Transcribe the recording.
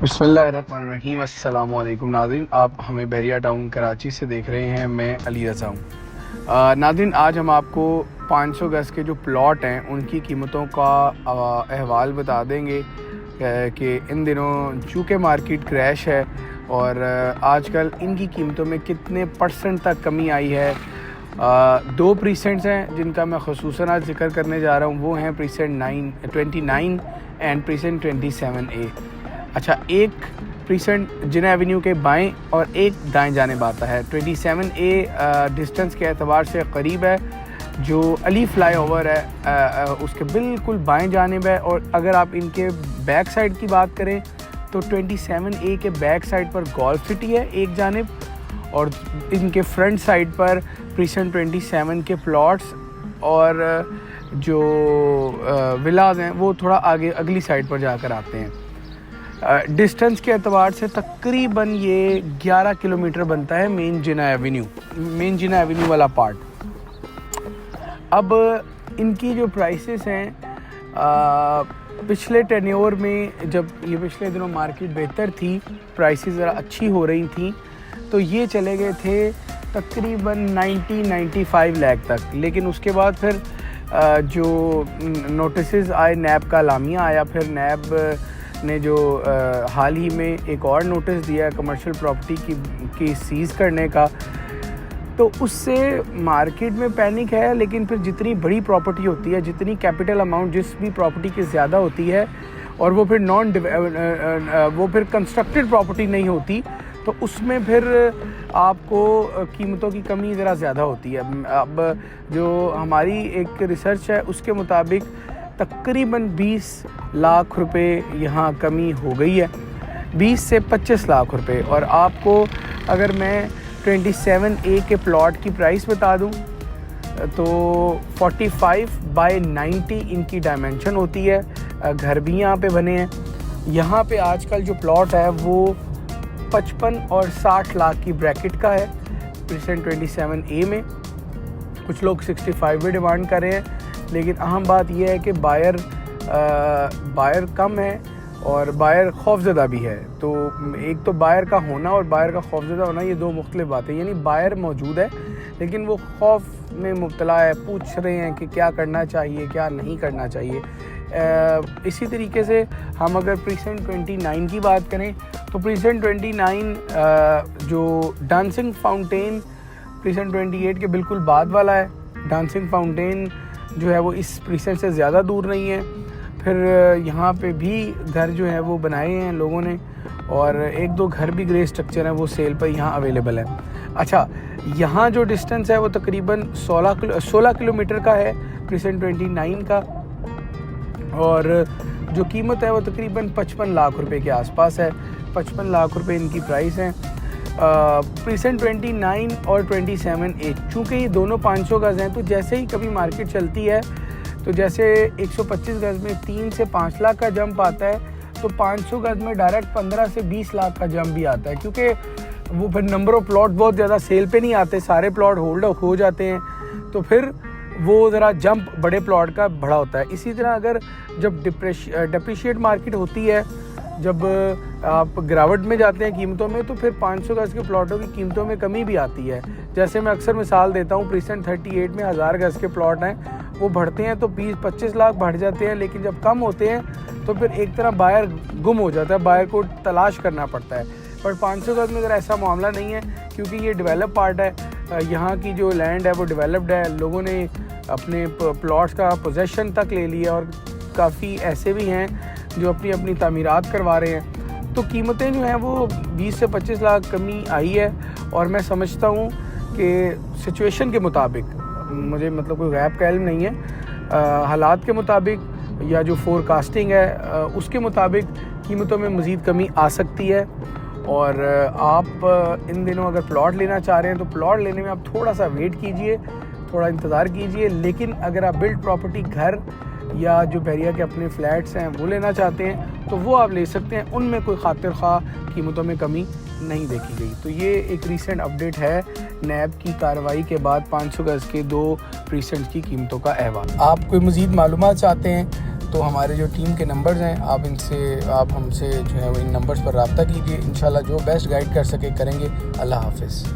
बिस्मिल्लाहिर्रहमानिर्रहीम। अस्सलाम वालेकुम नाज़रीन, आप हमें बहरिया टाउन कराची से देख रहे हैं। मैं अली रज़ा हूँ। नाज़रीन, आज हम आपको 500 गज़ के जो प्लॉट हैं उनकी कीमतों का अहवाल बता देंगे कि इन दिनों चूँकि मार्केट क्रैश है और आजकल इनकी कीमतों में कितने परसेंट तक कमी आई है। दो प्रीसेंट्स हैं जिनका मैं ख़ुसूसन आज जिक्र करने जा रहा हूँ, वो हैं प्रीसेंट 29 एंड प्रीसेंट 27A। अच्छा, एक प्रीसेंट जिना एवेन्यू के बाएं और एक दाएं जानिब आता है। 27A डिस्टेंस के एतबार से करीब है। जो अली फ्लाईओवर है उसके बिल्कुल बाएं जानिब है। और अगर आप इनके बैक साइड की बात करें तो 27A के बैक साइड पर गोल्फ सिटी है एक जानिब, और इनके फ्रंट साइड पर प्रीसेंट 27 के प्लॉट्स और जो विलाज हैं वो थोड़ा आगे अगली साइड पर जाकर आते हैं। डिस्टेंस के अतबार से तकरीबन ये 11 किलोमीटर बनता है मेन जिना एवेन्यू वाला पार्ट। अब इनकी जो प्राइसेस हैं, पिछले टेन्योर में जब ये पिछले दिनों मार्केट बेहतर थी, प्राइसेस ज़रा अच्छी हो रही थी, तो ये चले गए थे तकरीबन 90-95 लाख तक। लेकिन उसके बाद फिर जो नोटिस आए, नैब का लामिया आया, फिर नैब ने जो हाल ही में एक और नोटिस दिया कमर्शियल प्रॉपर्टी की सीज़ करने का, तो उससे मार्केट में पैनिक है। लेकिन फिर जितनी बड़ी प्रॉपर्टी होती है, जितनी कैपिटल अमाउंट जिस भी प्रॉपर्टी की ज़्यादा होती है और वो फिर कंस्ट्रक्टेड प्रॉपर्टी नहीं होती, तो उसमें फिर आपको कीमतों की कमी ज़रा ज़्यादा होती है। अब जो हमारी एक रिसर्च है उसके मुताबिक तकरीबन 20 लाख रुपए यहाँ कमी हो गई है, 20 से 25 लाख रुपए। और आपको अगर मैं 27A के प्लॉट की प्राइस बता दूँ तो 45/90 इनकी डायमेंशन होती है। घर भी यहाँ पे बने हैं। यहाँ पे आजकल जो प्लॉट है वो 55 और 60 लाख की ब्रैकेट का है प्रीसेंट 27A में। कुछ लोग 65 भी डिमांड कर रहे हैं, लेकिन अहम बात यह है कि बायर कम है और बायर खौफज़दा भी है। तो एक तो बायर का होना और बायर का खौफज़दा होना, ये दो मुख्तलिफ बातें। यानी बायर मौजूद है लेकिन वो खौफ में मुब्तला है, पूछ रहे हैं कि क्या करना चाहिए क्या नहीं करना चाहिए। इसी तरीके से हम अगर प्रीसेंट 29 की बात करें तो प्रीसेंट 29 जो डांसिंग फाउंटेन प्रीसेंट 28 के बिल्कुल बाद वाला है। डांसिंग फाउंटेन जो है वो इस प्रीसेंट से ज़्यादा दूर नहीं है। फिर यहाँ पे भी घर जो है वो बनाए हैं लोगों ने, और एक दो घर भी ग्रे स्ट्रक्चर हैं वो सेल पर यहाँ अवेलेबल है। अच्छा, यहाँ जो डिस्टेंस है वो तकरीबन 16 किलोमीटर का है प्रीसेंट 29 का, और जो कीमत है वो तकरीबन 55 लाख रुपए के आसपास है। 55 लाख रुपए इनकी प्राइस है। प्रीसेंट 29 और 27A, चूँकि ये दोनों 500 गज़ हैं, तो जैसे ही कभी मार्केट चलती है, तो जैसे 125 गज़ में 3 से 5 लाख का जंप आता है, तो 500 गज़ में डायरेक्ट 15 से 20 लाख का जंप भी आता है। क्योंकि वो फिर नंबर ऑफ़ प्लॉट बहुत ज़्यादा सेल पे नहीं आते, सारे प्लॉट होल्ड हो जाते हैं, तो फिर वो ज़रा जंप बड़े प्लॉट का बड़ा होता है। इसी तरह अगर जब डिप्रिशिएट मार्केट होती है, जब आप गिरावट में जाते हैं कीमतों में, तो फिर 500 गज़ के प्लॉटों की कीमतों में कमी भी आती है। जैसे मैं अक्सर मिसाल देता हूँ, प्रीसेंट 38 में 1000 गज़ के प्लॉट हैं, वो बढ़ते हैं तो 20-25 लाख बढ़ जाते हैं, लेकिन जब कम होते हैं तो फिर एक तरह बायर गुम हो जाता है, बायर को तलाश करना पड़ता है। पर 500 गज़ में ज़रा ऐसा मामला नहीं है, क्योंकि ये डेवलप पार्ट है। यहाँ की जो लैंड है वो डेवलप्ड है, लोगों ने अपने प्लॉट्स का पोजेसन तक ले लिया, और काफ़ी ऐसे भी हैं जो अपनी अपनी तामीरात करवा रहे हैं। तो कीमतें जो हैं वो 20 से 25 लाख कमी आई है। और मैं समझता हूँ कि सिचुएशन के मुताबिक, मुझे मतलब कोई गैब का इल्म नहीं है, हालात के मुताबिक या जो फोरकास्टिंग है उसके मुताबिक कीमतों में मज़ीद कमी आ सकती है। और आप इन दिनों अगर प्लॉट लेना चाह रहे हैं तो प्लॉट लेने में आप थोड़ा सा वेट कीजिए, थोड़ा इंतज़ार कीजिए। लेकिन अगर आप बिल्ड प्रॉपर्टी, घर या जो बहरिया के अपने फ्लैट्स हैं वो लेना चाहते हैं तो वो आप ले सकते हैं, उनमें कोई खातिर खा कीमतों में कमी नहीं देखी गई। तो ये एक रीसेंट अपडेट है नैब की कार्रवाई के बाद 500 गज़ के दो प्रीसेंट की कीमतों का अहवाल। आप कोई मज़ीद मालूमात चाहते हैं तो हमारे जो टीम के नंबर्स हैं, आप हमसे जो है इन नंबर्स पर रब्ता कीजिए। इंशाल्लाह जो बेस्ट गाइड कर सके करेंगे। अल्लाह हाफ़िज़।